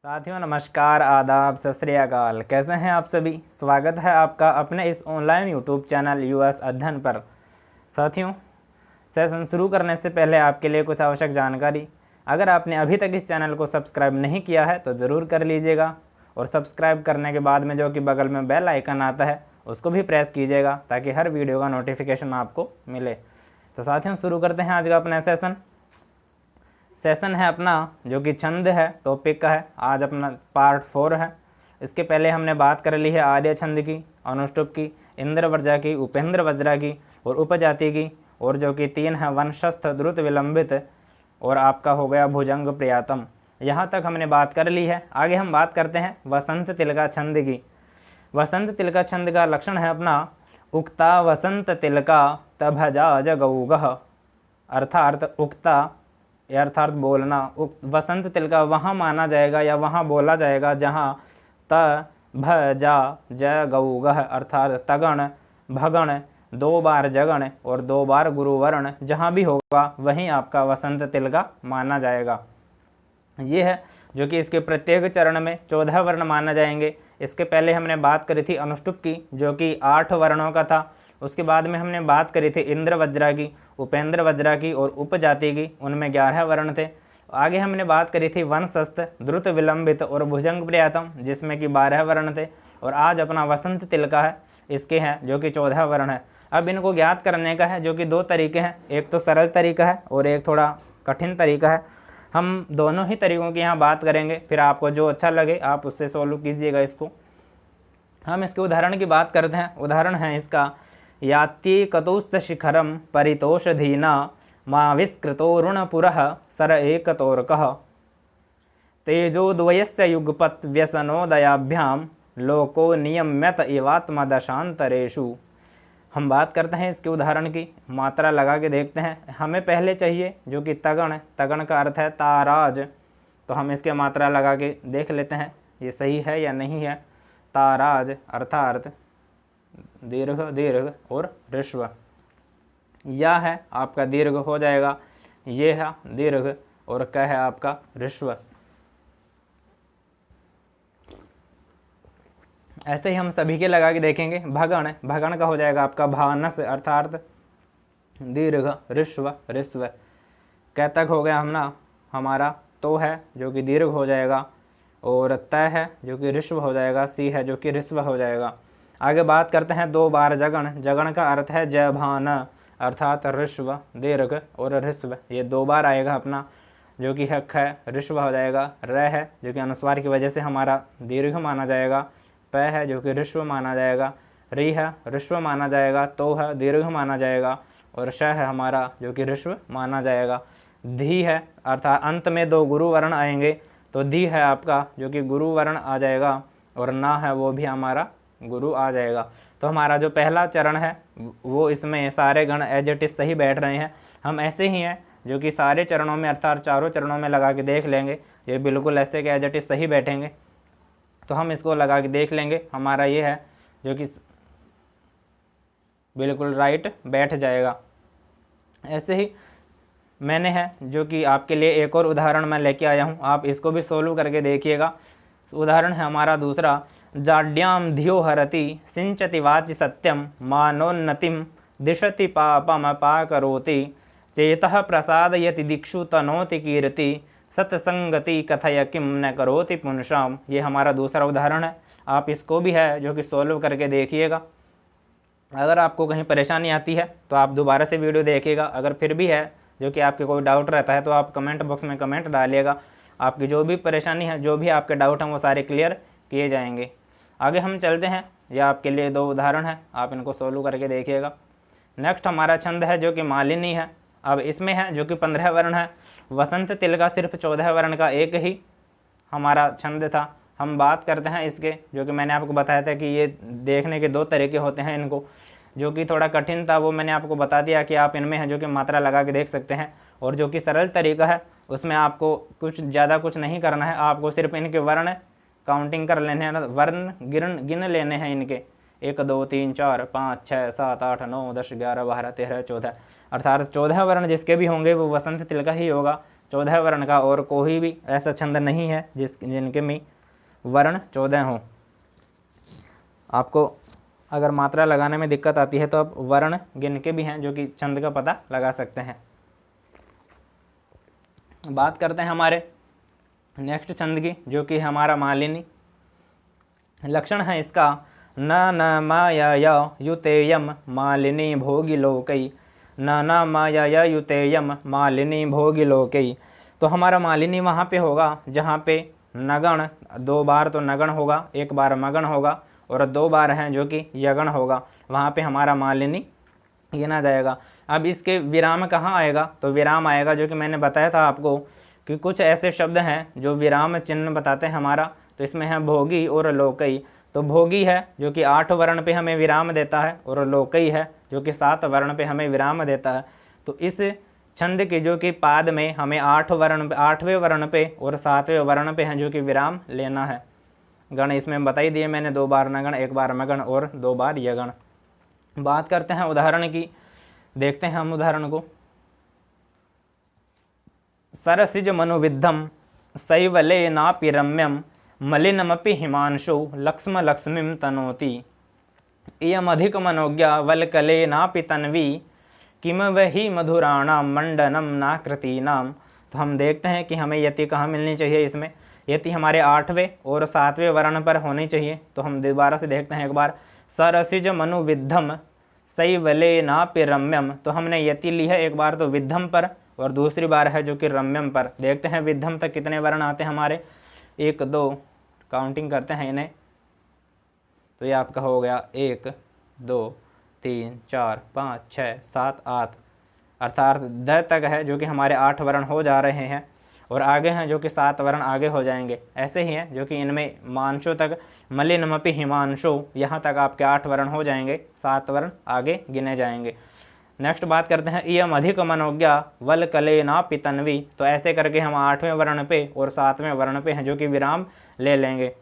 साथियों नमस्कार, आदाब, सत श्री अकाल। कैसे हैं आप सभी? स्वागत है आपका अपने इस ऑनलाइन यूट्यूब चैनल यूएस अध्ययन पर। साथियों, सेशन शुरू करने से पहले आपके लिए कुछ आवश्यक जानकारी। अगर आपने अभी तक इस चैनल को सब्सक्राइब नहीं किया है तो ज़रूर कर लीजिएगा, और सब्सक्राइब करने के बाद में जो कि बगल में बेल आइकन आता है उसको भी प्रेस कीजिएगा ताकि हर वीडियो का नोटिफिकेशन आपको मिले। तो साथियों, शुरू करते हैं आज का अपना सेशन है अपना जो कि छंद है टॉपिक का है। आज अपना पार्ट 4 है। इसके पहले हमने बात कर ली है आर्य छंद की, अनुष्टुप की, इंद्रवर्जा की, उपेंद्र वज्रा की और उपजाति की, और जो कि 3 है वंशस्थ, द्रुत, विलंबित और आपका हो गया भुजंग प्रियातम। यहाँ तक हमने बात कर ली है। आगे हम बात करते हैं वसंत तिलका छंद की। वसंत तिलका छंद का लक्षण है अपना उक्ता वसंत तिलका तभजा जगौगः, अर्थात उक्ता अर्थात बोलना। वसंत तिलका वहाँ माना जाएगा या वहाँ बोला जाएगा जहाँ त भ जा ज गौगह अर्थात तगण भगण 2 बार जगण और 2 बार गुरुवर्ण जहाँ भी होगा वहीं आपका वसंत तिलका माना जाएगा। ये है जो कि इसके प्रत्येक चरण में 14 वर्ण माना जाएंगे। इसके पहले हमने बात करी थी अनुष्टुप की जो कि 8 वर्णों का था। उसके बाद में हमने बात करी थी इंद्र वज्रा की, उपेंद्र वज्रा की और उपजाति की, उनमें 11 वर्ण थे। आगे हमने बात करी थी वंशस्थ, द्रुत, विलंबित और भुजंग प्रियातम जिसमें कि 12 वर्ण थे। और आज अपना वसंत तिलका है, इसके हैं जो कि 14 वर्ण है। अब इनको ज्ञात करने का है जो कि 2 तरीके हैं, एक तो सरल तरीका है और एक थोड़ा कठिन तरीका है। हम दोनों ही तरीकों की यहाँ बात करेंगे, फिर आपको जो अच्छा लगे आप उससे सॉल्व कीजिएगा इसको। हम इसके उदाहरण की बात करते हैं। उदाहरण है इसका याति कतुस्त शिखरम परितोषधीना माविष्कृतोरुणपुरः सर एकतोरकः तेजोद्वयस्य युगपत् व्यसनोदयाभ्याम लोको नियम्यत इवात्मदशांतरेषु। हम बात करते हैं इसके उदाहरण की, मात्रा लगा के देखते हैं। हमें पहले चाहिए जो कि तगण, तगण का अर्थ है ताराज, तो हम इसके मात्रा लगा के देख लेते हैं ये सही है या नहीं है। ताराज अर्थात दीर्घ दीर्घ और ऋष्व, या है आपका दीर्घ हो जाएगा, ये है दीर्घ और क है आपका ऋष्व। ऐसे ही हम सभी के लगा के देखेंगे। भगण, भगण का हो जाएगा आपका भानस अर्थात दीर्घ ऋष्व ऋष्व। कै तक हो गया हमना हमारा, तो है जो कि दीर्घ हो जाएगा और तय है जो कि ऋष्व हो जाएगा, सी है जो कि ऋष्व हो जाएगा। आगे बात करते हैं 2 बार जगण। जगण का अर्थ है जयभान अर्थात ऋष्व दीर्घ और ऋष्व, ये 2 बार आएगा अपना जो कि है ख ऋष्व हो जाएगा। र है जो कि अनुस्वार की वजह से हमारा दीर्घ माना जाएगा। प है जो कि ऋष्व माना जाएगा। री है ऋष्व माना जाएगा। तो है दीर्घ माना जाएगा और श है हमारा जो कि ऋष्व माना जाएगा। धी है अर्थात अंत में 2 गुरु वर्ण आएंगे, तो धी है आपका जो कि गुरु वर्ण आ जाएगा और ना है वो भी हमारा गुरु आ जाएगा। तो हमारा जो पहला चरण है वो इसमें सारे गण एज इट इज सही बैठ रहे हैं। हम ऐसे ही हैं जो कि सारे चरणों में अर्थात चारों चरणों में लगा के देख लेंगे, ये बिल्कुल ऐसे के एज इट इज सही बैठेंगे। तो हम इसको लगा के देख लेंगे, हमारा ये है जो कि बिल्कुल राइट बैठ जाएगा। ऐसे ही मैंने है जो कि आपके लिए एक और उदाहरण मैं लेके आया हूँ, आप इसको भी सोल्व करके देखिएगा। उदाहरण है हमारा दूसरा, जाड्याम धियो हरति सिंचति वाचि सत्यम मानोन्नतिम दिशति पापम पाकरोति चेतः प्रसादयति दिक्षु तनोति कीर्ति सत्संगति कथय किम न करोति पुंसाम। ये हमारा दूसरा उदाहरण है। आप इसको भी है जो कि सोल्व करके देखिएगा। अगर आपको कहीं परेशानी आती है तो आप दोबारा से वीडियो देखिएगा। अगर फिर भी है जो कि आपके कोई डाउट रहता है तो आप कमेंट बॉक्स में कमेंट डालिएगा। आपकी जो भी परेशानी है, जो भी आपके डाउट हैं वो सारे क्लियर किए जाएंगे। आगे हम चलते हैं, यह आपके लिए 2 उदाहरण है, आप इनको सोल्व करके देखिएगा। नेक्स्ट हमारा छंद है जो कि मालिनी है। अब इसमें है जो कि 15 वर्ण है। वसंत तिलका सिर्फ 14 वर्ण का एक ही हमारा छंद था। हम बात करते हैं इसके, जो कि मैंने आपको बताया था कि ये देखने के 2 तरीके होते हैं इनको। जो कि थोड़ा कठिन था वो मैंने आपको बता दिया कि आप इनमें है जो कि मात्रा लगा के देख सकते हैं। और जो कि सरल तरीका है उसमें आपको कुछ ज़्यादा कुछ नहीं करना है, आपको सिर्फ इनके वर्ण काउंटिंग कर लेने हैं, वर्ण गिन लेने हैं इनके 1 2 3 4 5 6 7 8 9 10 11 12 13 14, अर्थात 14 वर्ण जिसके भी होंगे वो वसंत तिलका ही होगा। 14 वर्ण का और कोई भी ऐसा छंद नहीं है जिनके में वर्ण 14 हो। आपको अगर मात्रा लगाने में दिक्कत आती है तो आप वर्ण गिन के भी हैं जो कि छंद का पता लगा सकते हैं। बात करते हैं हमारे नेक्स्ट छंद की, जो कि हमारा मालिनी। लक्षण है इसका न न माया युतेयम मालिनी भोगी लोकई, न न माया युतेयम मालिनी भोगी लोकई। तो हमारा मालिनी वहाँ पे होगा जहाँ पे नगण 2 बार तो नगण होगा, 1 बार मगण होगा और 2 बार हैं जो कि यगण होगा, वहाँ पे हमारा मालिनी गिना जाएगा। अब इसके विराम कहाँ आएगा, तो विराम आएगा जो कि मैंने बताया था आपको कि कुछ ऐसे शब्द हैं जो विराम चिन्ह बताते हैं हमारा। तो इसमें है भोगी और लोकई। तो भोगी है जो कि 8 वर्ण पे हमें विराम देता है और लोकई है जो कि 7 वर्ण पे हमें विराम देता है। तो इस छंद के जो कि पाद में हमें 8वें वर्ण पे और 7वें वर्ण पे हैं जो कि विराम लेना है। गण इसमें बता ही दिए मैंने, 2 बार नगण, 1 बार मगण और 2 बार यगण। बात करते हैं उदाहरण की, देखते हैं हम उदाहरण को। सरसिज मनुविद्धम शैवले नापि रम्यम मलिनमपि हिमांशु लक्ष्म लक्ष्मीं तनोति, इयमधिक मनोज्ञा वल्कले नापि तन्वी किम वही मधुराणाम मंडनम नाकृतीनाम। तो हम देखते हैं कि हमें यति कहाँ मिलनी चाहिए। इसमें यति हमारे 8वें और 7वें वर्ण पर होनी चाहिए। तो हम दोबारा से देखते हैं एक बार। सरसिज मनुविद्धम शैवले नापि रम्यम, तो हमने यति ली है एक बार तो विद्धम पर और दूसरी बार है जो कि रम्यम पर। देखते हैं विद्धम तक कितने वर्ण आते हैं हमारे, 1 2 काउंटिंग करते हैं इन्हें। तो ये आपका हो गया 1 2 3 4 5 6 7 8, अर्थात द तक है जो कि हमारे 8 वर्ण हो जा रहे हैं और आगे हैं जो कि 7 वर्ण आगे हो जाएंगे। ऐसे ही हैं जो कि इनमें मांशो तक मलिनमपि हिमांशो, यहाँ तक आपके 8 वर्ण हो जाएंगे, 7 वर्ण आगे गिने जाएंगे। नेक्स्ट बात करते हैं इयम अधिक मनोज्ञा वल कले ना पितनवी। तो ऐसे करके हम 8वें वर्ण पे और 7वें वर्ण पे हैं जो कि विराम ले लेंगे।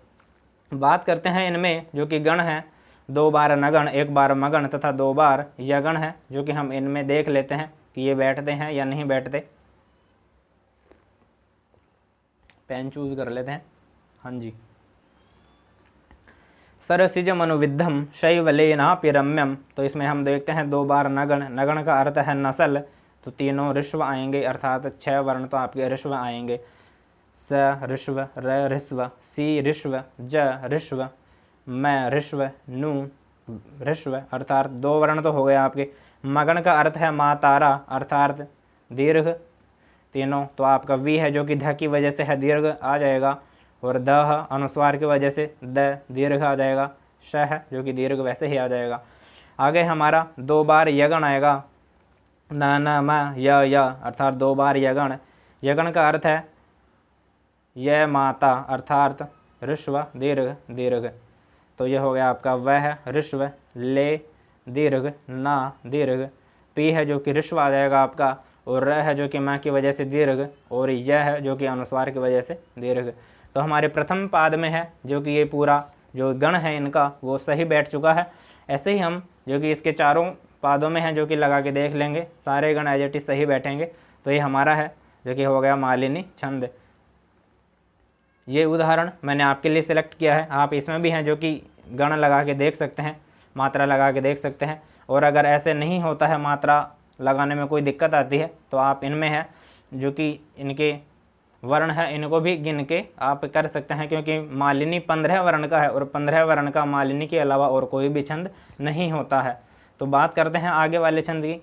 बात करते हैं इनमें जो कि गण है, 2 बार नगण, 1 बार मगण तथा 2 बार यगण है, जो कि हम इनमें देख लेते हैं कि ये बैठते हैं या नहीं बैठते। पेन चूज कर लेते हैं। हाँ जी। सरसिज मनुविद्धम शैवलेनापि रम्यम। तो इसमें हम देखते हैं 2 बार नगण, नगण का अर्थ है नस्ल, तो तीनों ऋष्व आएंगे, अर्थात 6 वर्ण तो आपके ऋष्व आएंगे। स ऋष्व, र ऋष्व, सी ऋष्व, ज ऋष्व, मैं ऋष्व, नु ऋष्व, अर्थात 2 वर्ण तो हो गए आपके। मगण का अर्थ है माँ तारा, अर्थात दीर्घ तीनों, तो आपका वी है जो कि ध की वजह से है दीर्घ आ जाएगा, और द अनुस्वार की वजह से द दीर्घ आ जाएगा, श है जो कि दीर्घ वैसे ही आ जाएगा। आगे हमारा 2 बार यगण आएगा, न न म य, अर्थात 2 बार यगण। यगण का अर्थ है य माता, अर्थात ऋष्व दीर्घ दीर्घ। तो यह हो गया आपका वह ऋष्व, ले दीर्घ, ना दीर्घ, पी है जो कि ऋष्व आ जाएगा आपका, और र है जो कि माँ की वजह से दीर्घ, और यह है जो कि अनुस्वार की वजह से दीर्घ। तो हमारे प्रथम पाद में है जो कि ये पूरा जो गण है इनका वो सही बैठ चुका है। ऐसे ही हम जो कि इसके चारों पादों में हैं जो कि लगा के देख लेंगे, सारे गण एज इट इज सही बैठेंगे। तो ये हमारा है जो कि हो गया मालिनी छंद। ये उदाहरण मैंने आपके लिए सिलेक्ट किया है, आप इसमें भी हैं जो कि गण लगा के देख सकते हैं, मात्रा लगा के देख सकते हैं। और अगर ऐसे नहीं होता है, मात्रा लगाने में कोई दिक्कत आती है, तो आप इनमें है जो कि इनके वर्ण है इनको भी गिन के आप कर सकते हैं, क्योंकि मालिनी 15 वर्ण का है और 15 वर्ण का मालिनी के अलावा और कोई भी छंद नहीं होता है। तो बात करते हैं आगे वाले छंद की।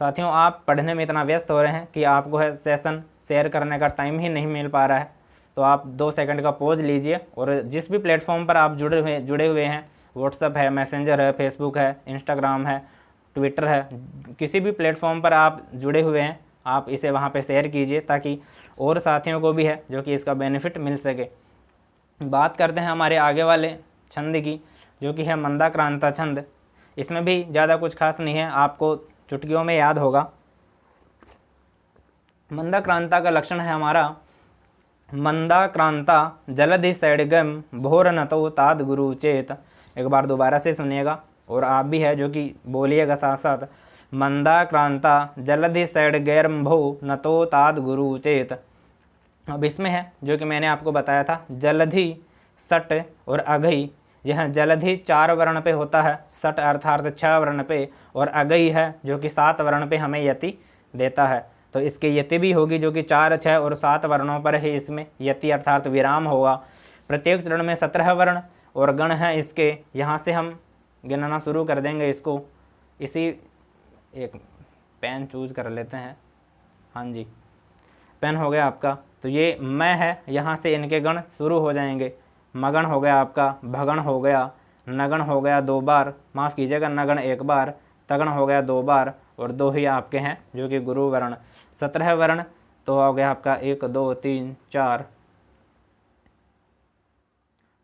साथियों, आप पढ़ने में इतना व्यस्त हो रहे हैं कि आपको है सेशन शेयर करने का टाइम ही नहीं मिल पा रहा है। तो आप 2 सेकंड का पॉज लीजिए और जिस भी प्लेटफॉर्म पर आप जुड़े हुए हैं, व्हाट्सअप है, मैसेंजर है, फेसबुक है, इंस्टाग्राम है, ट्विटर है, किसी भी प्लेटफॉर्म पर आप जुड़े हुए हैं, आप इसे वहाँ पे शेयर कीजिए ताकि और साथियों को भी है जो कि इसका बेनिफिट मिल सके। बात करते हैं हमारे आगे वाले छंद की, जो कि है मंदाक्रांता छंद। इसमें भी ज़्यादा कुछ खास नहीं है, आपको चुटकियों में याद होगा। मंदाक्रांता का लक्षण है हमारा मंदाक्रांता जलधि सैडगम भोर नतो ताद गुरु चेत। एक बार दोबारा से सुनिएगा और आप भी है जो कि बोलिएगा साथ साथ। मंदाक्रांता जलधि सैड गैरम्भो नतो ताद गुरु चेत। अब इसमें है जो कि मैंने आपको बताया था, जलधि, सट और अघई। यह जलधि 4 वर्ण पे होता है, सट अर्थात 6 वर्ण पे, और अघई है जो कि 7 वर्ण पे हमें यति देता है। तो इसकी यति भी होगी जो कि 4, 6 और 7 वर्णों पर ही इसमें यति अर्थात विराम होगा। प्रत्येक चरण में 17 वर्ण और गण हैं इसके। यहाँ से हम गिनना शुरू कर देंगे इसको। इसी एक पेन चूज कर लेते हैं। हाँ जी, पेन हो गया आपका। तो ये मैं है, यहाँ से इनके गण शुरू हो जाएंगे। मगण हो गया आपका, भगण हो गया, नगण हो गया 2 बार, माफ़ कीजिएगा नगण 1 बार, तगण हो गया 2 बार, और 2 ही आपके हैं जो कि गुरु वर्ण। 17 वर्ण तो हो गया आपका 1 2 3 4,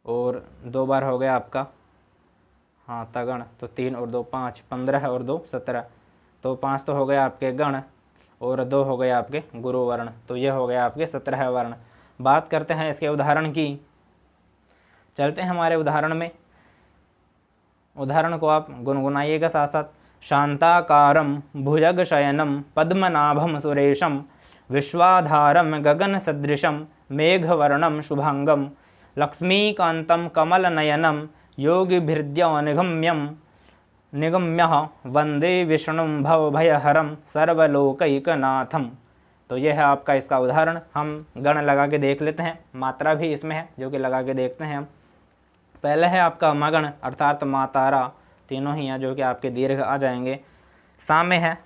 और 2 बार हो गया आपका हाँ तगण, तो 3 और 2 5, 15 और 2 17, तो 5 तो हो गया आपके गण और 2 हो गए आपके गुरु वर्ण। तो ये हो गया आपके 17 वर्ण। बात करते हैं इसके उदाहरण की। चलते हैं हमारे उदाहरण में। उदाहरण को आप गुनगुनाइएगा साथ साथ। शांताकारं भुजग शयनम पद्मनाभम सुरेशम विश्वाधारम गगन सदृशम मेघवर्णम शुभांगम लक्ष्मीकांतं कमलनयनम योगिभिर्द्यौनिगम्यं निगम्यः वंदे विष्णुं भवभयहरं सर्वलोकैकनाथम। तो यह है आपका इसका उदाहरण। हम गण लगा के देख लेते हैं, मात्रा भी इसमें है जो कि लगा के देखते हैं हम। पहले है आपका मगण अर्थात मातारा, तीनों ही हैं जो कि आपके दीर्घ आ जाएंगे। सामे है,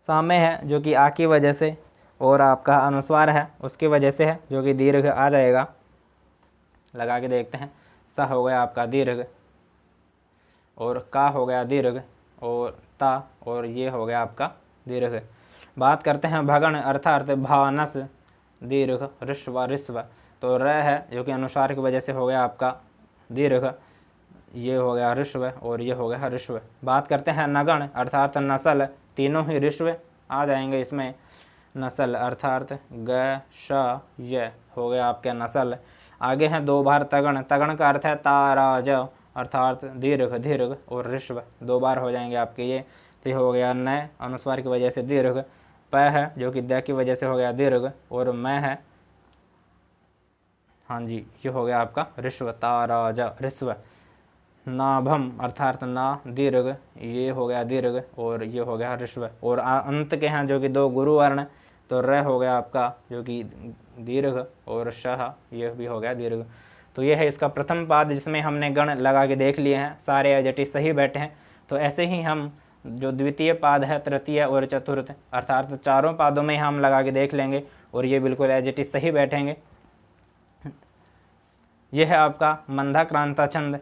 सामे है जो कि आ की वजह से, और आपका अनुस्वार है उसकी वजह से है जो कि दीर्घ आ जाएगा। लगा के देखते हैं। सा हो गया आपका दीर्घ, और का हो गया दीर्घ, और ता, और ये हो गया आपका दीर्घ। बात करते हैं भगण अर्थात भानस, दीर्घ, ऋष्व ऋष्व। तो र है जो कि अनुसार की वजह से हो गया आपका दीर्घ, ये हो गया ऋष्व और ये हो गया ऋष्व। बात करते हैं नगण अर्थात नस्ल, तीनों ही ऋष्व आ जाएंगे इसमें। नस्ल अर्थात ग श य हो गया आपके नस्ल। आगे हैं 2 बार तगण, तगण का अर्थ है ताराज अर्थात दीर्घ दीर्घ और ऋष्व, 2 बार हो जाएंगे आपके ये। तो ये हो गया न, अनुस्वार की वजह से दीर्घ। प है जो कि द की वजह से हो गया दीर्घ, और मैं है हाँ जी ये हो गया आपका ऋष्व, ताराज ऋष्व। नाभम अर्थात ना दीर्घ, ये हो गया दीर्घ और ये हो गया ऋष्व। और अंत के हैं जो कि 2 गुरु वर्ण, तो र हो गया आपका जो कि दीर्घ, और शह ये भी हो गया दीर्घ। तो ये है इसका प्रथम पाद जिसमें हमने गण लगा के देख लिए हैं, सारे एजेटिव सही बैठे हैं। तो ऐसे ही हम जो द्वितीय पाद है, तृतीय और चतुर्थ अर्थात 4 पादों में हम लगा के देख लेंगे और ये बिल्कुल एजेटिव सही बैठेंगे। यह है आपका मंदाक्रांता छंद।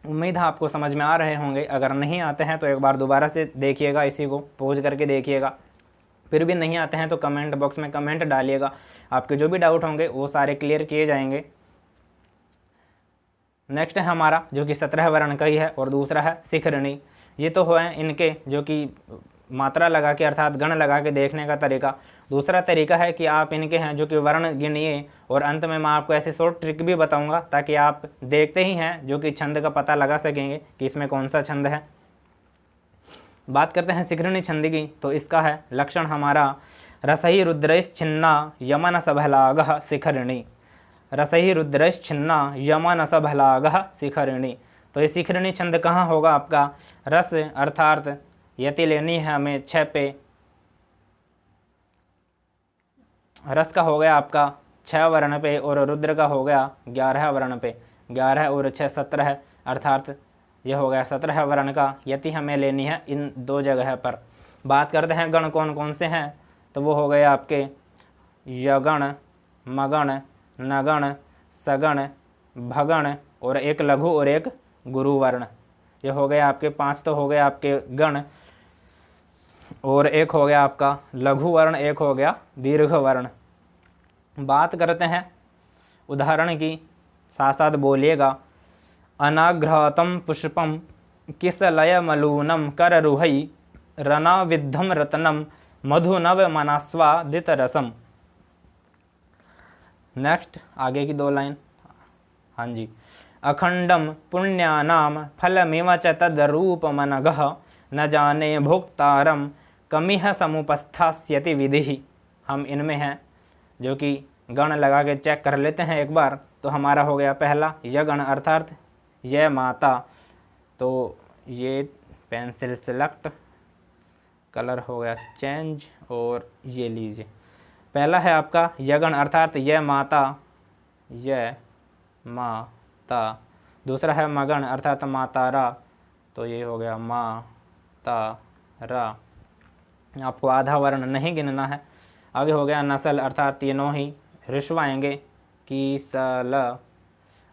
उम्मीद है आपको समझ में आ रहे होंगे। अगर नहीं आते हैं तो एक बार दोबारा से देखिएगा, इसी को पोज करके देखिएगा। फिर भी नहीं आते हैं तो कमेंट बॉक्स में कमेंट डालिएगा, आपके जो भी डाउट होंगे वो सारे क्लियर किए जाएंगे। नेक्स्ट है हमारा जो कि 17 वर्ण का ही है, और दूसरा है शिखरणी। ये तो है इनके जो कि मात्रा लगा के अर्थात गण लगा के देखने का तरीका। दूसरा तरीका है कि आप इनके हैं जो कि वर्ण गिनिए, और अंत में मैं आपको ऐसे शॉर्ट ट्रिक भी बताऊंगा ताकि आप देखते ही हैं जो कि छंद का पता लगा सकेंगे कि इसमें कौन सा छंद है। बात करते हैं शिखरणी छंद की। तो इसका है लक्षण हमारा रसही रुद्रैश्छिन्ना यमन सभलागः शिखरणी, रसही रुद्रैश्छिन्ना यमन सभलागः शिखरणी। तो ये शिखरणी छंद कहाँ होगा आपका? रस अर्थात यति लेनी है हमें 6 पे, रस का हो गया आपका 6 वर्ण पे, और रुद्र का हो गया 11 वर्ण पे। 11 और 6 17 अर्थात यह हो गया 17 वर्ण का। यति हमें लेनी है इन 2 जगह पर। बात करते हैं गण कौन कौन से हैं, तो वो हो गए आपके यगण, मगण, नगण, सगण, भगण, और एक लघु और एक गुरु वर्ण। ये हो गए आपके 5 तो हो गए आपके गण, और एक हो गया आपका लघु वर्ण, एक हो गया दीर्घ वर्ण। बात करते हैं उदाहरण की, साथ साथ बोलिएगा। अनाघ्रातम पुष्पम किसलय मलूनम कर रुहई रना विद्धम रत्नम मधुनव मनास्वादित रसम। नेक्स्ट आगे की 2 लाइन, हाँ जी। अखंडम पुण्यानाम फलमेव च तद्रूपमनघः न जाने भोक्तारम कमिह समुपस्थास्यति विधि। हम इनमें हैं जो कि गण लगा के चेक कर लेते हैं एक बार। तो हमारा हो गया पहला यगण अर्थात यह माता। तो ये पेंसिल सेलेक्ट, कलर हो गया चेंज, और ये लीजिए। पहला है आपका यगण अर्थात यह माता, यह माता। दूसरा है मगण अर्थात मातारा, तो ये हो गया मातारा। आपको आधा वर्ण नहीं गिनना है। आगे हो गया नस्ल अर्थात तीनों ही ऋष्व आएंगे, की सल।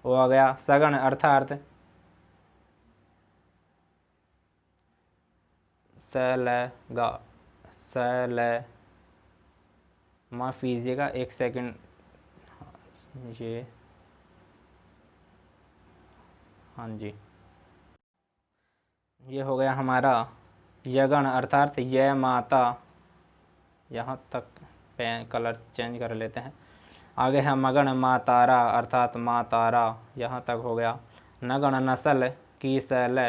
वो आ गया सगण अर्थात सैलगा, सैल, माफ़ कीजिएगा एक सेकंड, ये हाँ जी, ये हो गया हमारा यगण अर्थात यह माता। यहाँ तक कलर चेंज कर लेते हैं। आगे है मगण मातारा अर्थात मातारा, यहाँ तक हो गया। नगण नस्ल की सैल,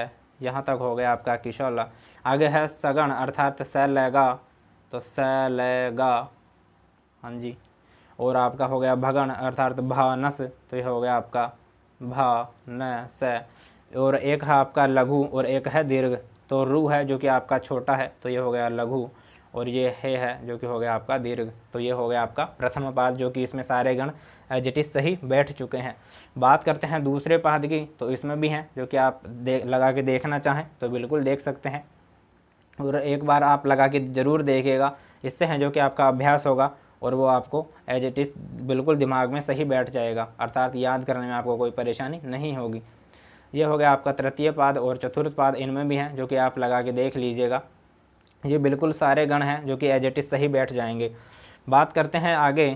यहाँ तक हो गया आपका किशोला। आगे है सगण अर्थात सैलगा, तो सैलगा, हाँ जी। और आपका हो गया भगण अर्थात भानस, तो ये हो गया आपका भानस। और एक है आपका लघु और एक है दीर्घ, तो रु है जो कि आपका छोटा है, तो ये हो गया लघु, और ये है जो कि हो गया आपका दीर्घ। तो ये हो गया आपका प्रथम पाद, जो कि इसमें सारे गण एज इट इज सही बैठ चुके हैं। बात करते हैं दूसरे पाद की, तो इसमें भी हैं जो कि आप लगा के देखना चाहें तो बिल्कुल देख सकते हैं, और एक बार आप लगा के ज़रूर देखिएगा। इससे है जो कि आपका अभ्यास होगा और वो आपको एज इट इज़ बिल्कुल दिमाग में सही बैठ जाएगा, अर्थात याद करने में आपको कोई परेशानी नहीं होगी। ये हो गया आपका तृतीय पाद, और चतुर्थ पाद इनमें भी हैं जो कि आप लगा के देख लीजिएगा। ये बिल्कुल सारे गण हैं जो कि एज इट इज़ सही बैठ जाएंगे। बात करते हैं आगे,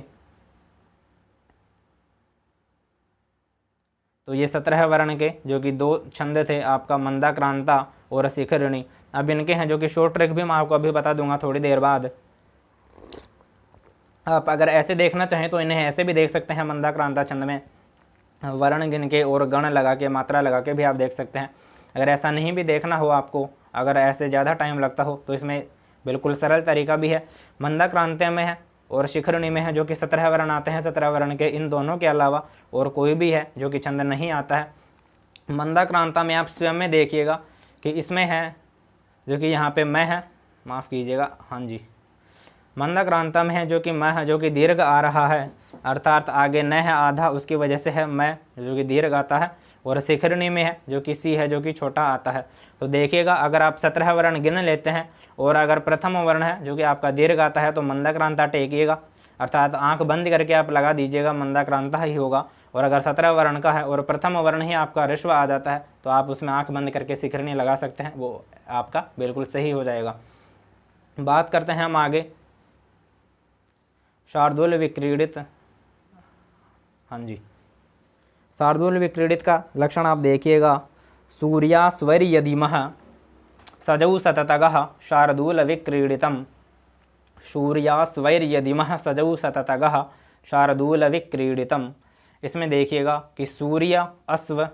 तो ये 17 वर्ण के जो कि 2 छंद थे आपका मंदाक्रांता और शिखरिणी। अब इनके हैं जो कि शॉर्ट ट्रिक भी मैं आपको अभी बता दूंगा थोड़ी देर बाद। आप अगर ऐसे देखना चाहें तो इन्हें ऐसे भी देख सकते हैं, मंदाक्रांता छंद में वर्ण गिन के और गण लगा के मात्रा लगा के भी आप देख सकते हैं। अगर ऐसा नहीं भी देखना हो आपको, अगर ऐसे ज़्यादा टाइम लगता हो, तो इसमें बिल्कुल सरल तरीका भी है। मंदाक्रांता में है और शिखरिणी में है जो कि 17 वर्ण आते हैं। 17 वर्ण के इन दोनों के अलावा और कोई भी है जो कि छंद नहीं आता है। मंदाक्रांता में आप स्वयं में देखिएगा कि इसमें है जो कि यहाँ पे मैं है, माफ़ कीजिएगा, हाँ जी, मंदाक्रांता में है जो कि मैं है जो कि दीर्घ आ रहा है, अर्थात आगे न है आधा, उसकी वजह से है मैं जो कि दीर्घ आता है। और शिखरिणी में है जो कि सी है जो कि छोटा आता है। तो देखिएगा अगर आप 17 वर्ण गिन लेते हैं और अगर प्रथम वर्ण है जो कि आपका दीर्घ आता है तो मंदाक्रांता टेकिएगा, अर्थात आंख बंद करके आप लगा दीजिएगा, मंदाक्रांता ही होगा। और अगर 17 वर्ण का है और प्रथम वर्ण ही आपका ऋष्व आ जाता है तो आप उसमें आंख बंद करके शिखरिणी लगा सकते हैं, वो आपका बिल्कुल सही हो जाएगा। बात करते हैं हम आगे, शार्दूल विक्रीडित, हाँ जी, शार्दूल विक्रीडित का लक्षण आप देखिएगा। सूर्यास्वर्य यदिमः सजौ सततगः शार्दूल विक्रीडितम्। सूर्यास्वर्य यदिमः सजौ सततगः शार्दूल विक्रीडितम्। इसमें देखिएगा कि सूर्य अश्व,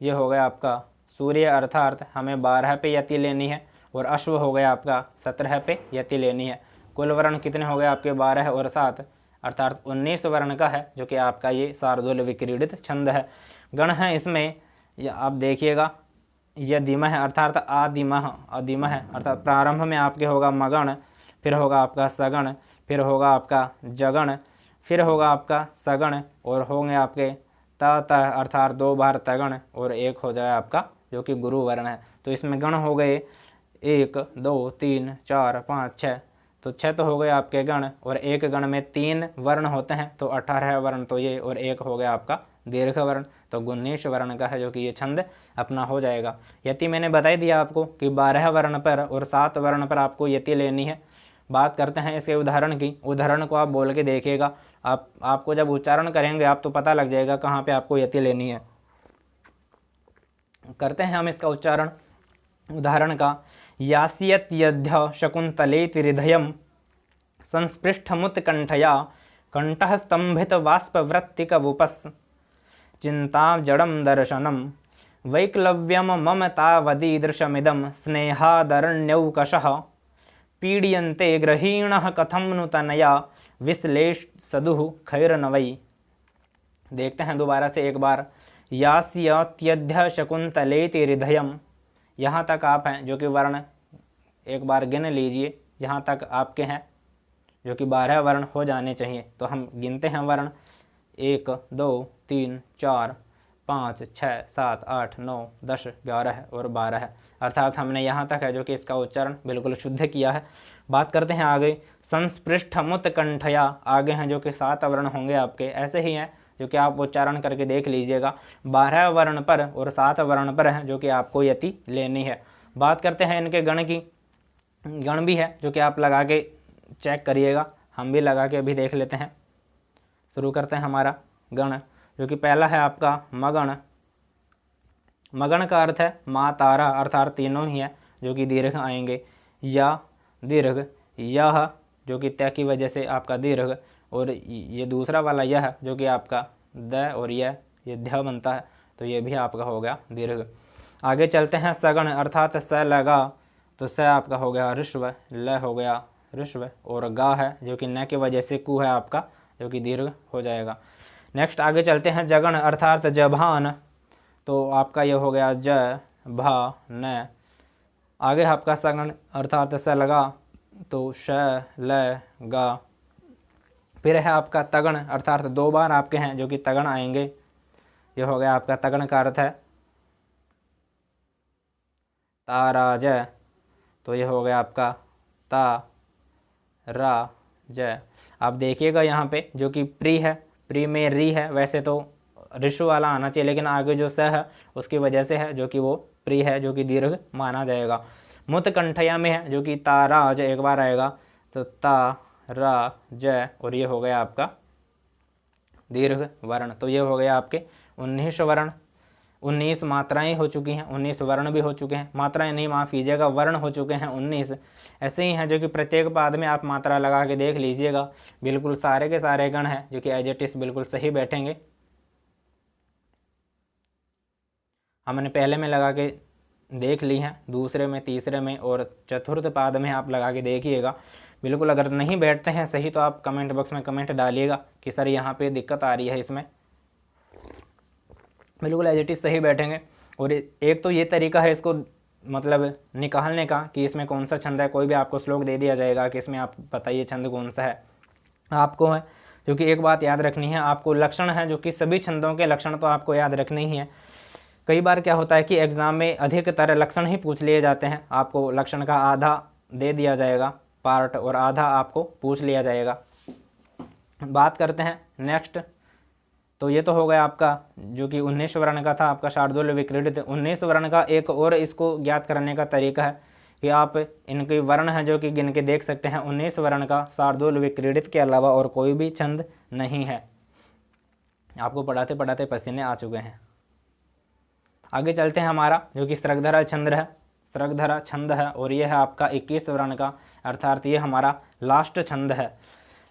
ये हो गया आपका सूर्य अर्थात हमें 12 पे यति लेनी है, और अश्व हो गया आपका 17 पे यति लेनी है। कुल वर्ण कितने हो गए आपके 12 और 7, अर्थात 19 वर्ण का है जो कि आपका ये शार्दूल विक्रीडित छंद है। गण है इसमें आप देखिएगा, यदिमः अर्थात आदिमः, अदिमः अर्थात प्रारंभ में आपके होगा मगण, फिर होगा आपका सगण, फिर होगा आपका जगण, फिर होगा आपका सगण, और होंगे आपके त अर्थात 2 बार तगण, और एक हो जाए आपका जो कि गुरु वर्ण है। तो इसमें गण हो गए 1 2 3 4 5 6, तो 6 तो हो गए आपके गण, और एक गण में 3 वर्ण होते हैं, तो 18 वर्ण तो ये, और एक हो गया आपका दीर्घ वर्ण, तो 19 वर्ण का है जो कि ये छंद अपना हो जाएगा। यति मैंने बता ही दिया आपको कि 12 वर्ण पर और 7 वर्ण पर आपको यति लेनी है। बात करते हैं इसके उदाहरण की। उदाहरण को आप बोल के देखिएगा, आपको जब उच्चारण करेंगे आप तो पता लग जाएगा कहाँ पे आपको यति लेनी है। करते हैं हम इसका उच्चारण उदाहरण का। यास्यत्यध्य शकुन्तलेति हृदयं संस्पृष्टमुत्कण्ठया कंठः स्तंभित वाष्पवृत्तिकवुपस्। चिंता जड़म दर्शनम वैक्लव्यम मम तावदीदृशमिदं स्नेहादरण्यौकशः पीड्यन्ते ग्रहीणः कथं नु तनया विश्लेषसदुः खैरनवै। देखते हैं दोबारा से एक बार। यास्यत्यध्य शकुंतलेति हृदयम, यहाँ तक आप हैं जो कि वर्ण एक बार गिन लीजिए, जहाँ तक आपके हैं जो कि 12 वर्ण हो जाने चाहिए। तो हम गिनते हैं वर्ण 1 2 3 4 5 6 7 8 9 10 11 और 12 है, अर्थात हमने यहाँ तक है जो कि इसका उच्चारण बिल्कुल शुद्ध किया है। बात करते हैं आगे। संस्पृष्ट मुत्कंठया, आगे हैं जो कि 7 वर्ण होंगे आपके, ऐसे ही हैं जो कि आप उच्चारण करके देख लीजिएगा। 12 वर्ण पर और 7 वर्ण पर है जो कि आपको यति लेनी है। बात करते हैं इनके गण की। गण भी है जो कि आप लगा के चेक करिएगा, हम भी लगा के अभी देख लेते हैं। शुरू करते हैं हमारा गण, जो कि पहला है आपका मगण। मगण का अर्थ है माँ तारा, अर्थात तीनों ही है जो कि दीर्घ आएंगे। या दीर्घ, यह जो कि तय की वजह से आपका दीर्घ, और ये दूसरा वाला यह जो कि आपका द और ये ध्य बनता है, तो ये भी आपका हो गया दीर्घ। आगे चलते हैं सगण, अर्थात स लगा, तो स आपका हो गया ऋष्व, ल हो गया ऋष्व, और गा है जो कि न की वजह से कु है आपका जो कि दीर्घ हो जाएगा। नेक्स्ट आगे चलते हैं जगण, अर्थात जभान, तो आपका ये हो गया ज भा न। आगे आपका सगण अर्थात स लगा, तो श ल गा। फिर है आपका तगण, अर्थात 2 बार आपके हैं जो कि तगण आएंगे। ये हो गया आपका तगण का अर्थ है तारा ज, तो ये हो गया आपका ता रा ज। आप देखिएगा यहाँ पे जो कि प्री है, प्री में री है, वैसे तो ऋषु वाला आना चाहिए, लेकिन आगे जो स है उसकी वजह से है जो कि वो प्री है जो कि दीर्घ माना जाएगा। मुतकंठया में है जो कि तारा ज एक बार आएगा, तो ता रा ज, और ये हो गया आपका दीर्घ वर्ण। तो ये हो गया आपके 19 वर्ण, 19 मात्राएं हो चुकी हैं, 19 वर्ण भी हो चुके हैं, मात्राएं नहीं माफ़ कीजिएगा, वर्ण हो चुके हैं 19। ऐसे ही हैं जो कि प्रत्येक पाद में आप मात्रा लगा के देख लीजिएगा, बिल्कुल सारे के सारे गण हैं जो कि एज इट इज बिल्कुल सही बैठेंगे। हमने पहले में लगा के देख ली हैं, दूसरे में, तीसरे में और चतुर्थ पाद में आप लगा के देखिएगा। बिल्कुल अगर नहीं बैठते हैं सही तो आप कमेंट बॉक्स में कमेंट डालिएगा कि सर यहाँ पे दिक्कत आ रही है इसमें। बिल्कुल एज इट इज सही बैठेंगे। और एक तो ये तरीका है इसको मतलब निकालने का कि इसमें कौन सा छंद है, कोई भी आपको श्लोक दे दिया जाएगा कि इसमें आप बताइए छंद कौन सा है आपको है, क्योंकि एक बात याद रखनी है आपको, लक्षण है जो कि सभी छंदों के लक्षण तो आपको याद रखने ही है। कई बार क्या होता है कि एग्ज़ाम में अधिकतर लक्षण ही पूछ लिए जाते हैं, आपको लक्षण का आधा दे दिया जाएगा पार्ट और आधा आपको पूछ लिया जाएगा। बात करते हैं नेक्स्ट, तो ये तो हो गया आपका जो कि 19 वर्ण का था आपका शार्दूल विक्रीडित। 19 वर्ण का एक और इसको ज्ञात करने का तरीका है कि आप इनके वर्ण हैं जो कि गिन के देख सकते हैं। 19 वर्ण का शार्दूल विक्रीडित के अलावा और कोई भी छंद नहीं है। आपको पढ़ाते पढ़ाते पसीने आ चुके हैं। आगे चलते हैं हमारा जो कि स्रगधरा छंद है, स्रगधरा छंद है, और ये है आपका 21 वर्ण का, अर्थात ये हमारा लास्ट छंद है।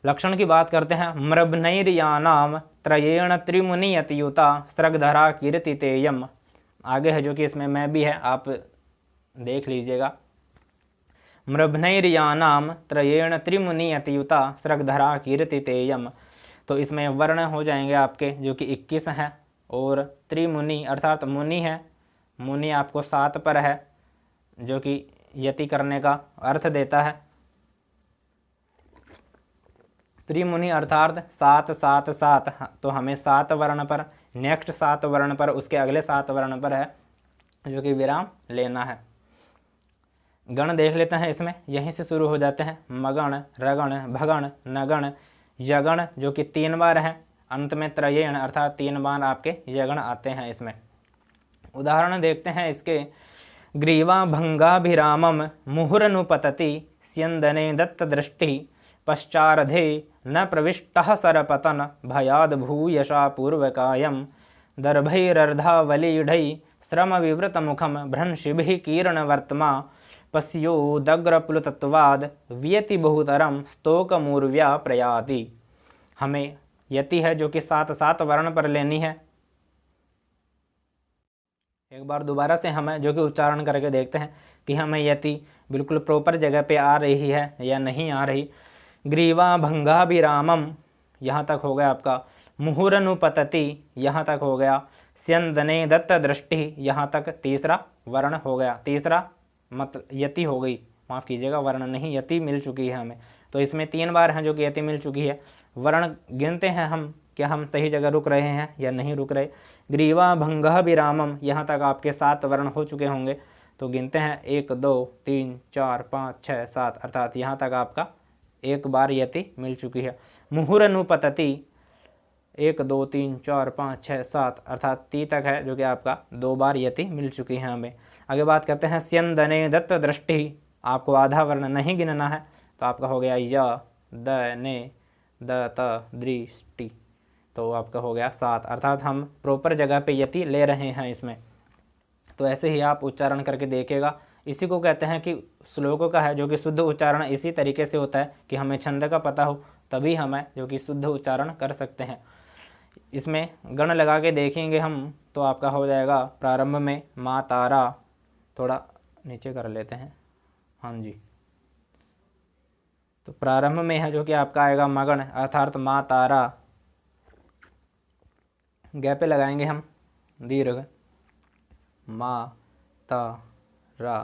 लक्षण की बात करते हैं। मृभनैर्यानाम त्रयेण त्रिमुनियतयुता स्रगधरा कीर्तितेयम। आगे है जो कि इसमें मैं भी है, आप देख लीजिएगा। मृभनैर्यानाम त्रयेण त्रिमुनियतयुता स्रगधरा कीर्तितेयम, तो इसमें वर्ण हो जाएंगे आपके जो कि 21 हैं, और त्रिमुनि अर्थात मुनि है, मुनि आपको 7 पर है जो कि यति करने का अर्थ देता है। त्रिमुनि अर्थात 7 7 7, तो हमें 7 वर्ण पर, नेक्स्ट 7 वर्ण पर, उसके अगले 7 वर्ण पर है जो कि विराम लेना है। गण देख लेते हैं, इसमें यहीं से शुरू हो जाते हैं। मगण, रगण, भगण, नगण, यगण जो कि 3 बार है, अंत में त्रयेण अर्थात 3 बार आपके यगण आते हैं इसमें। उदाहरण देखते हैं इसके। ग्रीवा भंगाभिरामम मुहुरनुपतति स्यंदने दत्त दृष्टि पश्चारधे न प्रविष्टः सरपतन भयाद भूयशा पूर्वकायम दर्भैरर्धावलीढै श्रम विवृत मुखम भ्रंशिभिः कीर्णवर्त्मा पश्योदग्रप्लुतत्वाद व्यति बहुतरम स्तोकमूर्व्या प्रयाति। हमें यति है जो कि 7 7 वर्ण पर लेनी है, एक बार दोबारा से हमें जो कि उच्चारण करके देखते हैं कि हमें यति बिल्कुल प्रॉपर जगह पे आ रही है या नहीं आ रही। ग्रीवा भंगा विरामम, यहाँ तक हो गया आपका। मुहुरनुपतति, यहाँ तक हो गया। स्यंदने दत्त दृष्टि, यहाँ तक तीसरा वर्ण हो गया। तीसरा मतलब यति हो गई, माफ़ कीजिएगा, वर्ण नहीं, यति मिल चुकी है हमें। तो इसमें 3 बार हैं जो कि यति मिल चुकी है। वर्ण गिनते हैं हम, क्या हम सही जगह रुक रहे हैं या नहीं रुक रहे। ग्रीवा भंगः विरामम, यहाँ तक आपके 7 वर्ण हो चुके होंगे। तो गिनते हैं 1 2 3 4 5 6 7, अर्थात यहाँ तक आपका 1 बार यति मिल चुकी है। मुहुरनुपतति 1 2 3 4 5 6 7, अर्थात ती तक है जो कि आपका 2 बार यति मिल चुकी है हमें। आगे बात करते हैं स्यंदने दत्त दृष्टि, आपको आधा वर्ण नहीं गिनना है, तो आपका हो गया य द ने द त दृष्टि, तो आपका हो गया 7, अर्थात हम प्रॉपर जगह पे यति ले रहे हैं इसमें। तो ऐसे ही आप उच्चारण करके देखिएगा। इसी को कहते हैं कि श्लोकों का है जो कि शुद्ध उच्चारण इसी तरीके से होता है कि हमें छंद का पता हो, तभी हमें जो कि शुद्ध उच्चारण कर सकते हैं। इसमें गण लगा के देखेंगे हम तो आपका हो जाएगा प्रारंभ में माँ तारा, थोड़ा नीचे कर लेते हैं, हाँ जी। तो प्रारंभ में है जो कि आपका आएगा मगण, अर्थात माँ तारा। गैप पे लगाएंगे हम दीर्घ, माँ ता रा।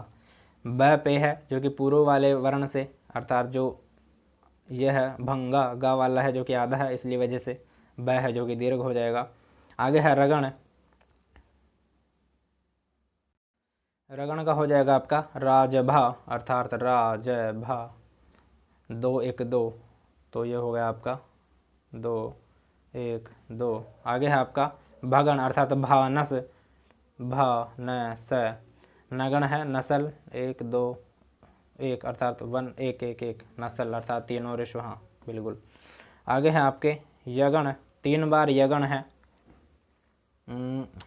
ब पे है जो कि पूर्व वाले वर्ण से, अर्थात जो यह है भंगा गा वाला है जो कि आधा है, इसलिए वजह से ब है जो कि दीर्घ हो जाएगा। आगे है रगण, रगण का हो जाएगा आपका राजभा, अर्थात राजभा। 2 1 2, तो ये हो गया आपका 2 1 2। आगे है आपका भगण, अर्थात भानस, भा न स। नगण है नसल, 1 2 1, अर्थात 1 1 1 1, नसल अर्थात तीनों ऋषभ, हाँ बिल्कुल। आगे है आपके यगण, 3 बार यगण है।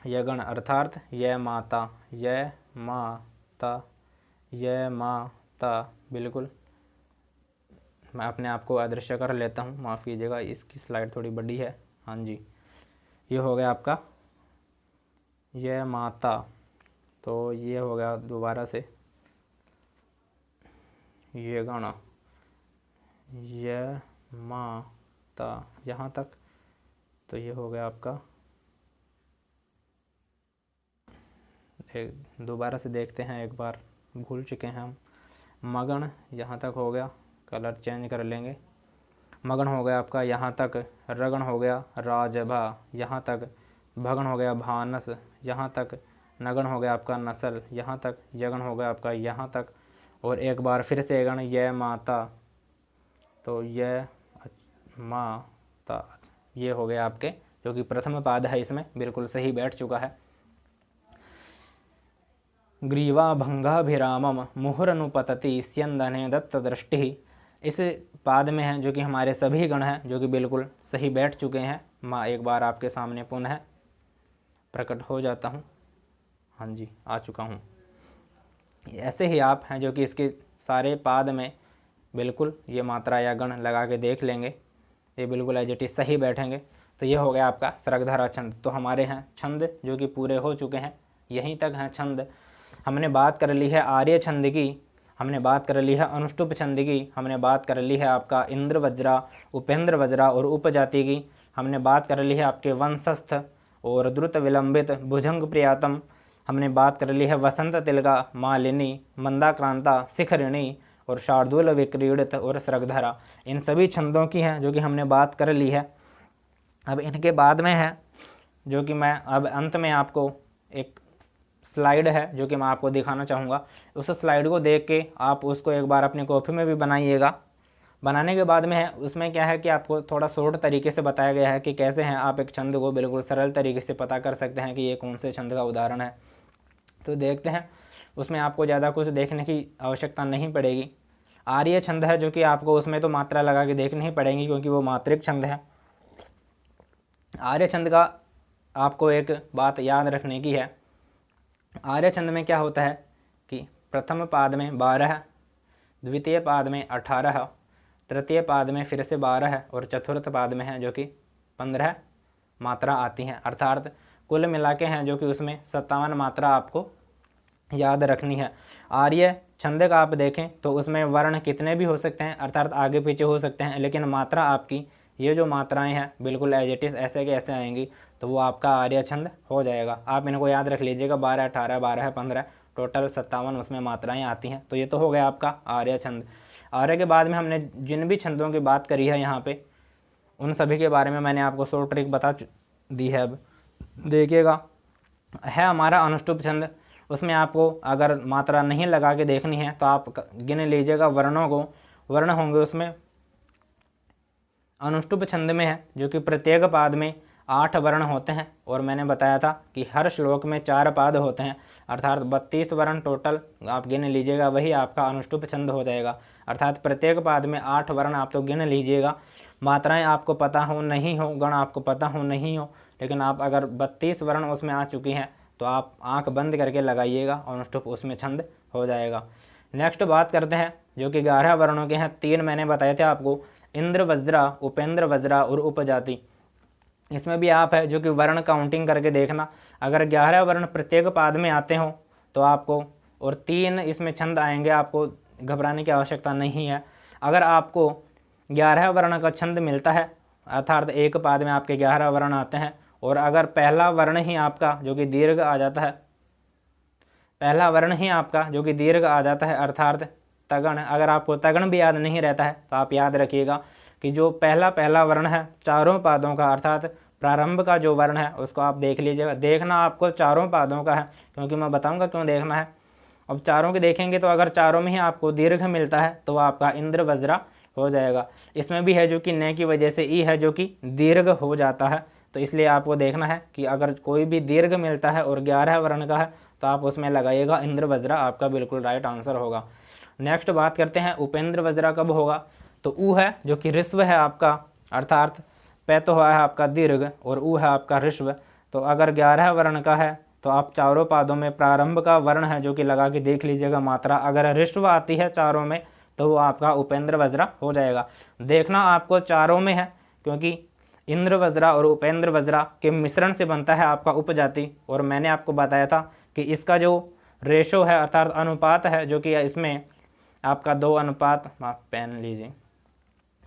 यगण अर्थात यह माता, यह माता, यह माता, बिल्कुल। मैं अपने आप को अदृश्य कर लेता हूँ, माफ़ कीजिएगा, इसकी स्लाइड थोड़ी बड़ी है, हाँ जी। ये हो गया आपका यह माता, तो ये हो गया दोबारा से ये गाना, यह माता, यहाँ तक। तो ये हो गया आपका, दोबारा से देखते हैं एक बार, भूल चुके हैं हम। मगन यहाँ तक हो गया, कलर चेंज कर लेंगे। मगन हो गया आपका यहाँ तक, रगण हो गया राजभा यहाँ तक, भगन हो गया भानस यहाँ तक, नगन हो गया आपका नसल यहाँ तक, यगन हो गया आपका यहाँ तक, और एक बार फिर से गण यह माता, तो यह माता, ये हो गया आपके जो कि प्रथम पाद है, इसमें बिल्कुल सही बैठ चुका है। ग्रीवा भंगाभिरामम मुहुरनुपतति स्यंदने दत्त दृष्टि, इस पाद में है जो कि हमारे सभी गण हैं जो कि बिल्कुल सही बैठ चुके हैं। मैं एक बार आपके सामने पुनः प्रकट हो जाता हूँ, हाँ जी आ चुका हूँ। ऐसे ही आप हैं जो कि इसके सारे पाद में बिल्कुल ये मात्रा या गण लगा के देख लेंगे, ये बिल्कुल एज इट इज सही बैठेंगे। तो ये हो गया आपका सरगधरा छंद। तो हमारे हैं छंद जो कि पूरे हो चुके हैं, यहीं तक हैं छंद। हमने बात कर ली है आर्य छंद की, हमने बात कर ली है अनुष्टुप छंद की, हमने बात कर ली है आपका इंद्र वज्रा, उपेंद्र वज्रा और उपजाति की, हमने बात कर ली है आपके वंशस्थ और द्रुत विलंबित भुजंग प्रियातम, हमने बात कर ली है वसंत तिलका, मालिनी, मंदाक्रांता, शिखरिणी और शार्दूल विक्रीडित और सरगधरा। इन सभी छंदों की हैं जो कि हमने बात कर ली है। अब इनके बाद में है जो कि मैं अब अंत में आपको एक स्लाइड है जो कि मैं आपको दिखाना चाहूँगा। उस स्लाइड को देख के आप उसको एक बार अपनी कॉपी में भी बनाइएगा। बनाने के बाद में है उसमें क्या है कि आपको थोड़ा शॉर्ट तरीके से बताया गया है कि कैसे हैं आप एक छंद को बिल्कुल सरल तरीके से पता कर सकते हैं कि ये कौन से छंद का उदाहरण है। तो देखते हैं, उसमें आपको ज़्यादा कुछ देखने की आवश्यकता नहीं पड़ेगी। आर्य छंद है जो कि आपको उसमें तो मात्रा लगा के देखनी ही पड़ेगी क्योंकि वो मात्रिक छंद है। आर्य छंद का आपको एक बात याद रखने की है, आर्य छंद में क्या होता है कि प्रथम पाद में 12, द्वितीय पाद में 18, तृतीय पाद में फिर से 12 और चतुर्थ पाद में है जो कि 15 मात्रा आती हैं। अर्थात कुल मिला के हैं जो कि उसमें 57 मात्रा आपको याद रखनी है। आर्य छंद का आप देखें तो उसमें वर्ण कितने भी हो सकते हैं, अर्थात आगे पीछे हो सकते हैं, लेकिन मात्रा आपकी ये जो मात्राएं हैं बिल्कुल एज इट इज़ ऐसे के ऐसे आएंगी, तो वो आपका आर्य छंद हो जाएगा। आप इनको याद रख लीजिएगा, 12, 18, 12, 15, टोटल 57 उसमें मात्राएं आती हैं। तो ये तो हो गया आपका आर्य छंद। आर्य के बाद में हमने जिन भी छंदों की बात करी है यहाँ पे, उन सभी के बारे में मैंने आपको शॉर्ट ट्रिक बता दी है। अब देखिएगा, है हमारा अनुष्टुप छंद। उसमें आपको अगर मात्रा नहीं लगा के देखनी है तो आप गिन लीजिएगा वर्णों को। वर्ण होंगे उसमें अनुष्टुप छंद में है जो कि प्रत्येक पाद में 8 वर्ण होते हैं, और मैंने बताया था कि हर श्लोक में 4 पाद होते हैं, अर्थात 32 वर्ण टोटल आप गिन लीजिएगा, वही आपका अनुष्टुप छंद हो जाएगा। अर्थात प्रत्येक पाद में 8 वर्ण आप तो गिन लीजिएगा। मात्राएं आपको पता हो नहीं हो, गण आपको पता हो नहीं हो, लेकिन आप अगर 32 वर्ण उसमें आ चुकी हैं तो आप आंख बंद करके लगाइएगा, अनुष्टुप उसमें छंद हो जाएगा। नेक्स्ट बात करते हैं जो कि 11 वर्णों के हैं। 3 मैंने बताए थे आपको, इंद्र वज्रा, उपेंद्र वज्रा और उपजाति। इसमें भी आप है जो कि वर्ण काउंटिंग करके देखना, अगर 11 वर्ण प्रत्येक पाद में आते हो तो आपको, और 3 इसमें छंद आएंगे, आपको घबराने की आवश्यकता नहीं है। अगर आपको 11 वर्ण का छंद मिलता है, अर्थात एक पाद में आपके 11 वर्ण आते हैं, और अगर पहला वर्ण ही आपका जो कि दीर्घ आ जाता है, पहला वर्ण ही आपका जो कि दीर्घ आ जाता है, अर्थात तगण, अगर आपको तगण भी याद नहीं रहता है तो आप याद रखिएगा कि जो पहला वर्ण है चारों पादों का, अर्थात प्रारंभ का जो वर्ण है उसको आप देख लीजिएगा। देखना आपको चारों पादों का है, क्योंकि मैं बताऊंगा क्यों देखना है। अब चारों के देखेंगे तो अगर चारों में ही आपको दीर्घ मिलता है तो आपका इंद्र वज्रा हो जाएगा। इसमें भी है जो कि न की वजह से ई है जो कि दीर्घ हो जाता है, तो इसलिए आपको देखना है कि अगर कोई भी दीर्घ मिलता है और 11 वर्ण का है तो आप उसमें लगाइएगा इंद्र वज्रा, आपका बिल्कुल राइट आंसर होगा। नेक्स्ट बात करते हैं उपेंद्र वज्रा कब होगा, तो ऊ है जो कि ऋस्व है आपका, अर्थात पै तो है आपका दीर्घ और ऊ है आपका ऋस्व। तो अगर 11 वर्ण का है तो आप चारों पादों में प्रारंभ का वर्ण है जो कि लगा के देख लीजिएगा मात्रा, अगर ऋस्व आती है चारों में तो वो आपका उपेंद्र वज्रा हो जाएगा। देखना आपको चारों में है, क्योंकि इंद्र वज्रा और उपेंद्र वज्रा के मिश्रण से बनता है आपका उपजाति, और मैंने आपको बताया था कि इसका जो रेशो है अर्थात अनुपात है जो कि इसमें आपका 2:, माफ पेन लीजिए,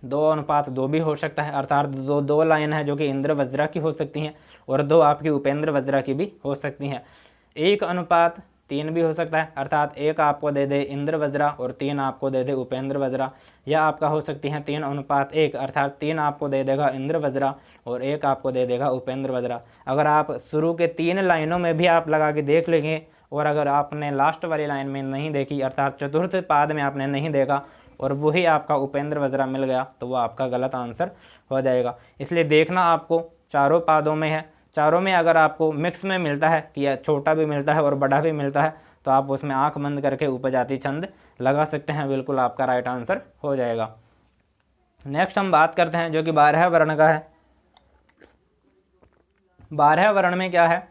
2:2 भी हो सकता है, अर्थात दो लाइन है जो कि इंद्र वज्रा की हो सकती हैं और 2 आपकी उपेंद्र वज्रा की भी हो सकती हैं। 1:3 भी हो सकता है, अर्थात 1 आपको दे दे इंद्र वज्रा और 3 आपको दे दे उपेंद्र वज्रा, या आपका हो सकती है 3:1, अर्थात 3 आपको दे देगा इंद्र वज्रा और 1 आपको दे देगा उपेंद्र वज्रा। अगर आप शुरू के 3 लाइनों में भी आप लगा के देख लेंगे, और अगर आपने लास्ट वाली लाइन में नहीं देखी, अर्थात चतुर्थ पाद में आपने नहीं देखा और वही आपका उपेंद्र वज्रा मिल गया, तो वो आपका गलत आंसर हो जाएगा। इसलिए देखना आपको चारों पादों में है, चारों में अगर आपको मिक्स में मिलता है कि छोटा भी मिलता है और बड़ा भी मिलता है तो आप उसमें आंख बंद करके उपजाति छंद लगा सकते हैं, बिल्कुल आपका राइट आंसर हो जाएगा। नेक्स्ट हम बात करते हैं जो कि 12 वर्ण का है। 12 वर्ण में क्या है,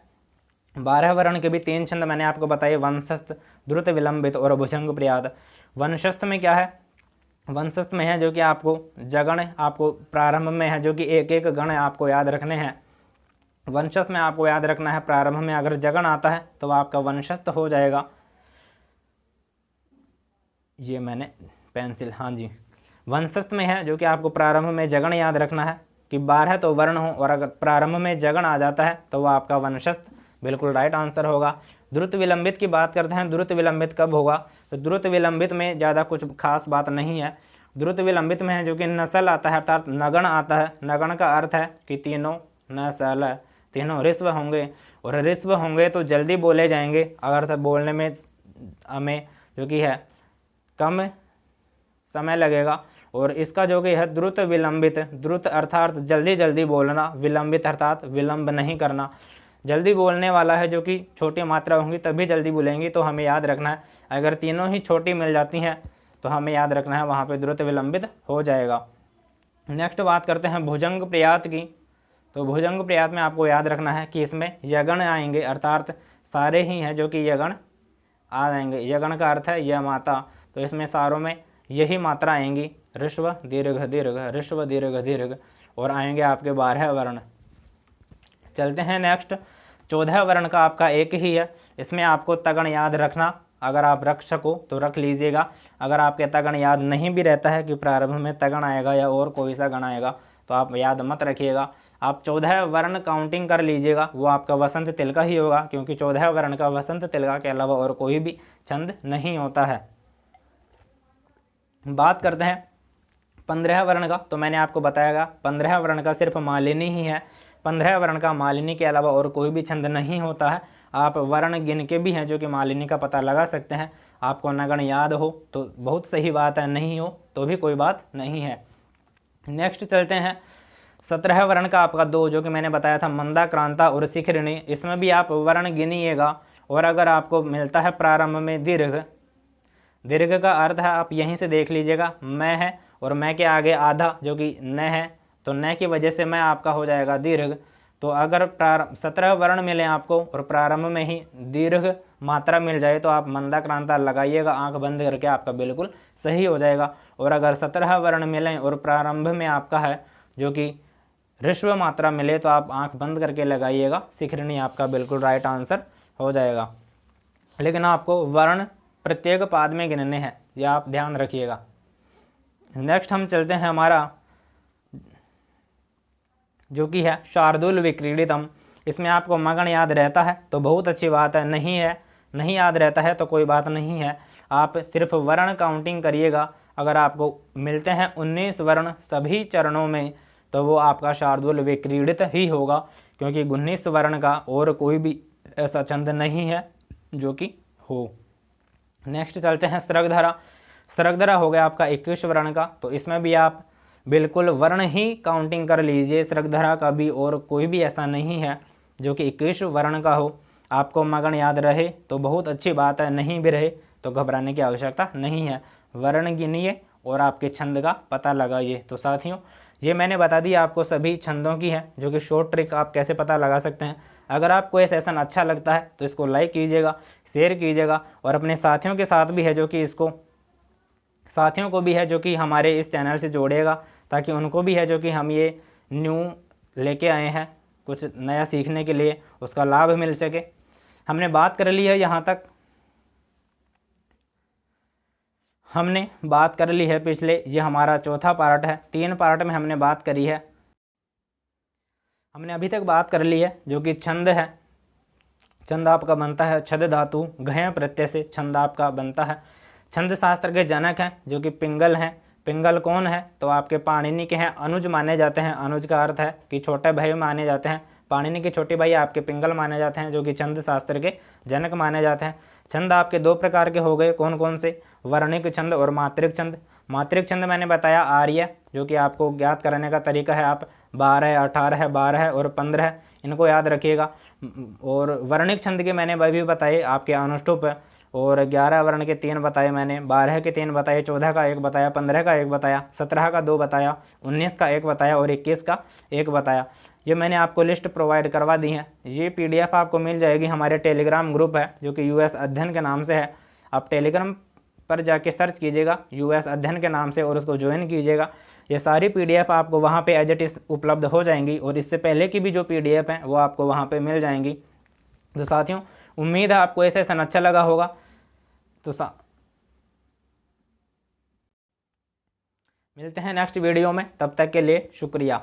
12 वर्ण के भी 3 छंद मैंने आपको बताए, वंशस्थ, द्रुत विलंबित और भुजंग प्रयात। वंशस्थ में क्या है, वंशस्थ में है जो कि आपको जगण आपको प्रारंभ में है जो कि एक एक गण आपको याद रखने हैं। वंशस्थ में आपको याद रखना है, प्रारंभ में अगर जगण आता है तो आपका वंशस्थ हो जाएगा। ये मैंने पेंसिल, हाँ जी, वंशस्थ में है जो कि आपको प्रारंभ में जगण याद रखना है कि 12 तो वर्ण हो और अगर प्रारंभ में जगण आ जाता है तो वह आपका वंशस्थ बिल्कुल राइट आंसर होगा। द्रुत विलंबित की बात करते हैं, द्रुत विलंबित कब होगा, तो द्रुत विलंबित में ज़्यादा कुछ खास बात नहीं है। द्रुत विलंबित में है जो कि नसल आता है, अर्थात नगण आता है। नगण का अर्थ है कि तीनों नसल, तीनों ऋस्व होंगे, और ऋस्व होंगे तो जल्दी बोले जाएंगे, अगर बोलने में हमें जो कि है कम समय लगेगा। और इसका जो कि है द्रुत विलंबित, द्रुत अर्थात जल्दी जल्दी बोलना, विलंबित अर्थात विलंब नहीं करना। जल्दी बोलने वाला है जो कि छोटी मात्रा होंगी तभी जल्दी बोलेंगी, तो हमें याद रखना है अगर तीनों ही छोटी मिल जाती हैं तो हमें याद रखना है वहाँ पे द्रुत विलंबित हो जाएगा। नेक्स्ट बात करते हैं भुजंग प्रयात की। तो भुजंग प्रयात में आपको याद रखना है कि इसमें यगण आएंगे, अर्थात सारे ही हैं जो कि यगण आ जाएंगे। यगण का अर्थ है यह माता, तो इसमें सारों में यही मात्रा आएंगी, ऋष्व दीर्घ दीर्घ, ऋष्व दीर्घ दीर्घ, और आएंगे आपके 12 वर्ण। चलते हैं नेक्स्ट 14 वर्ण का आपका एक ही है। इसमें आपको तगण याद रखना, अगर आप रख सको तो रख लीजिएगा। अगर आपके तगण याद नहीं भी रहता है कि प्रारंभ में तगण आएगा या और कोई सा गण आएगा, तो आप याद मत रखिएगा। आप 14 वर्ण काउंटिंग कर लीजिएगा, वो आपका वसंत तिलका ही होगा, क्योंकि 14 वर्ण का वसंत तिलका के अलावा और कोई भी छंद नहीं होता है। बात करते हैं 15 वर्ण का, तो मैंने आपको बताया 15 वर्ण का सिर्फ मालिनी ही है। 15 वर्ण का मालिनी के अलावा और कोई भी छंद नहीं होता है। आप वर्ण गिन के भी हैं जो कि मालिनी का पता लगा सकते हैं। आपको नगण याद हो तो बहुत सही बात है, नहीं हो तो भी कोई बात नहीं है। नेक्स्ट चलते हैं 17 वर्ण का आपका 2, जो कि मैंने बताया था मंदा, क्रांता और शिखरिणी। इसमें भी आप वर्ण गिनिएगा, और अगर आपको मिलता है प्रारंभ में दीर्घ, दीर्घ का अर्थ है आप यहीं से देख लीजिएगा, मैं है और मैं के आगे आधा जो कि न है, तो न की वजह से मैं आपका हो जाएगा दीर्घ। तो अगर 17 वर्ण मिले आपको और प्रारंभ में ही दीर्घ मात्रा मिल जाए तो आप मंदा क्रांता लगाइएगा, आंख बंद करके, आपका बिल्कुल सही हो जाएगा। और अगर 17 वर्ण मिले और प्रारंभ में आपका है जो कि ऋस्व मात्रा मिले तो आप आंख बंद करके लगाइएगा, शिखरिणी आपका बिल्कुल राइट आंसर हो जाएगा। लेकिन आपको वर्ण प्रत्येक पाद में गिनने हैं, यह आप ध्यान रखिएगा। नेक्स्ट हम चलते हैं हमारा जो कि है शार्दूल विक्रीडितम। इसमें आपको मगन याद रहता है तो बहुत अच्छी बात है, नहीं याद रहता है तो कोई बात नहीं है। आप सिर्फ वर्ण काउंटिंग करिएगा। अगर आपको मिलते हैं 19 वर्ण सभी चरणों में तो वो आपका शार्दूल विक्रीडित ही होगा, क्योंकि 19 वर्ण का और कोई भी ऐसा छंद नहीं है जो कि हो। नेक्स्ट चलते हैं स्रगधरा। स्रगधरा हो गया आपका 21 वर्ण का, तो इसमें भी आप बिल्कुल वर्ण ही काउंटिंग कर लीजिए। स्रगधरा का भी और कोई भी ऐसा नहीं है जो कि 21 वर्ण का हो। आपको मगन याद रहे तो बहुत अच्छी बात है, नहीं भी रहे तो घबराने की आवश्यकता नहीं है। वर्ण गिनिए और आपके छंद का पता लगाइए। तो साथियों, ये मैंने बता दी आपको सभी छंदों की है, जो कि शॉर्ट ट्रिक आप कैसे पता लगा सकते हैं। अगर आपको ये सेशन अच्छा लगता है तो इसको लाइक कीजिएगा, शेयर कीजिएगा, और अपने साथियों के साथ भी है जो कि इसको साथियों को भी है जो कि हमारे इस चैनल से जोड़ेगा, ताकि उनको भी है जो कि हम ये न्यू लेके आए हैं कुछ नया सीखने के लिए, उसका लाभ मिल सके। हमने बात कर ली है यहाँ तक, हमने बात कर ली है पिछले, ये हमारा चौथा पार्ट है। 3 पार्ट में हमने बात करी है। हमने अभी तक बात कर ली है जो कि छंद है। छंद आपका बनता है छद धातु घय प्रत्यय से, छंद आपका बनता है। छंद शास्त्र के जनक हैं जो कि पिंगल हैं। पिंगल कौन है? तो आपके पाणिनि के हैं, अनुज माने जाते हैं। अनुज का अर्थ है कि छोटे भाई माने जाते हैं। पाणिनि के छोटे भाई आपके पिंगल माने जाते हैं, जो कि छंद शास्त्र के जनक माने जाते हैं। छंद आपके 2 प्रकार के हो गए, कौन कौन से? वर्णिक छंद और मात्रिक छंद। मात्रिक छंद मैंने बताया आर्य, जो कि आपको ज्ञात करने का तरीका है, आप 12, 18, 12 और 15 इनको याद रखिएगा। और वर्णिक छंद के मैंने भी बताए आपके अनुष्टुप, और 11 वर्ण के 3 बताए मैंने, 12 के 3 बताए, 14 का 1 बताया, 15 का 1 बताया, 17 का 2 बताया, 19 का 1 बताया और 21 का 1 बताया। ये मैंने आपको लिस्ट प्रोवाइड करवा दी है। ये PDF आपको मिल जाएगी, हमारे टेलीग्राम ग्रुप है जो कि US अध्ययन के नाम से है। आप टेलीग्राम पर जाके सर्च कीजिएगा US अध्ययन के नाम से और उसको ज्वाइन कीजिएगा। ये सारी PDF आपको वहाँ पे एज इट इज़ उपलब्ध हो जाएंगी, और इससे पहले की भी जो PDF हैं वो आपको वहाँ पे मिल जाएंगी। तो साथियों, उम्मीद है आपको ये सेशन अच्छा लगा होगा। तो मिलते हैं नेक्स्ट वीडियो में, तब तक के लिए शुक्रिया।